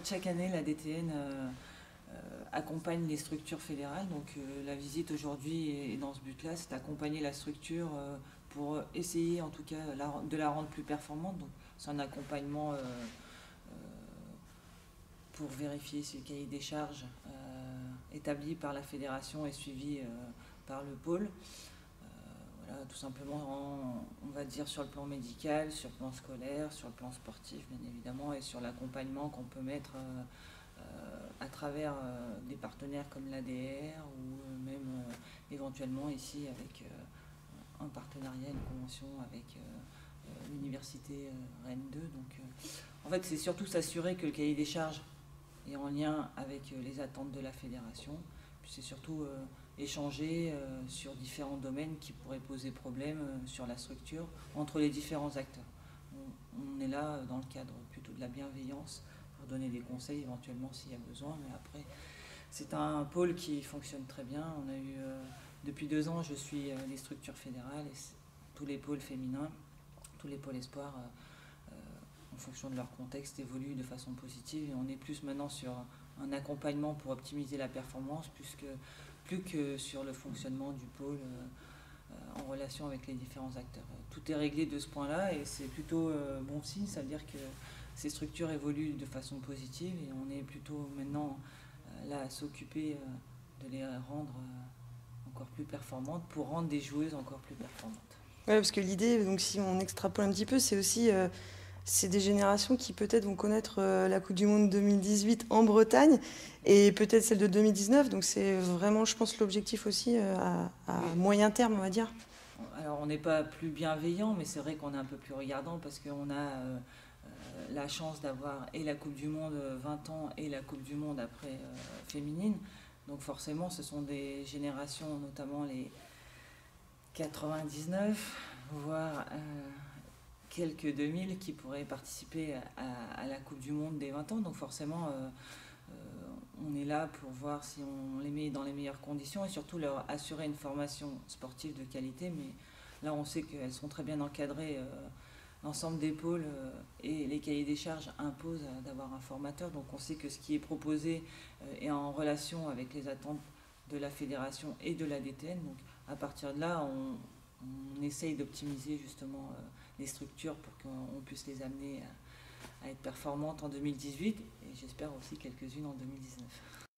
Chaque année, la DTN accompagne les structures fédérales. Donc la visite aujourd'hui est dans ce but-là, c'est d'accompagner la structure pour essayer en tout cas de la rendre plus performante. Donc c'est un accompagnement pour vérifier si le cahier des charges établi par la fédération est suivi par le pôle. Voilà, tout simplement, on va dire sur le plan médical, sur le plan scolaire, sur le plan sportif bien évidemment, et sur l'accompagnement qu'on peut mettre à travers des partenaires comme l'ADR ou même éventuellement ici avec un partenariat, une convention avec l'université Rennes 2. Donc, en fait, c'est surtout s'assurer que le cahier des charges est en lien avec les attentes de la fédération. Puis c'est surtout échanger sur différents domaines qui pourraient poser problème sur la structure entre les différents acteurs. On est là dans le cadre plutôt de la bienveillance pour donner des conseils éventuellement s'il y a besoin, mais après c'est un pôle qui fonctionne très bien. On a eu depuis 2 ans, je suis les structures fédérales et tous les pôles féminins, tous les pôles espoirs en fonction de leur contexte évoluent de façon positive, et on est plus maintenant sur un accompagnement pour optimiser la performance plus que sur le fonctionnement du pôle en relation avec les différents acteurs. Tout est réglé de ce point-là et c'est plutôt bon signe, ça veut dire que ces structures évoluent de façon positive et on est plutôt maintenant là à s'occuper de les rendre encore plus performantes pour rendre des joueuses encore plus performantes. Ouais, parce que l'idée, donc si on extrapole un petit peu, c'est aussi c'est des générations qui peut-être vont connaître la Coupe du Monde 2018 en Bretagne et peut-être celle de 2019. Donc c'est vraiment, je pense, l'objectif aussi à Oui. moyen terme, on va dire. Alors on n'est pas plus bienveillant, mais c'est vrai qu'on est un peu plus regardant parce qu'on a la chance d'avoir et la Coupe du Monde 20 ans et la Coupe du Monde après féminine. Donc forcément ce sont des générations, notamment les 99, voire quelques 2000 qui pourraient participer à la Coupe du Monde des 20 ans. Donc forcément on est là pour voir si on les met dans les meilleures conditions et surtout leur assurer une formation sportive de qualité. Mais là on sait qu'elles sont très bien encadrées. L'ensemble des pôles et les cahiers des charges imposent d'avoir un formateur. Donc on sait que ce qui est proposé est en relation avec les attentes de la fédération et de la DTN. Donc à partir de là, on essaye d'optimiser justement les structures pour qu'on puisse les amener à être performantes en 2018 et j'espère aussi quelques-unes en 2019.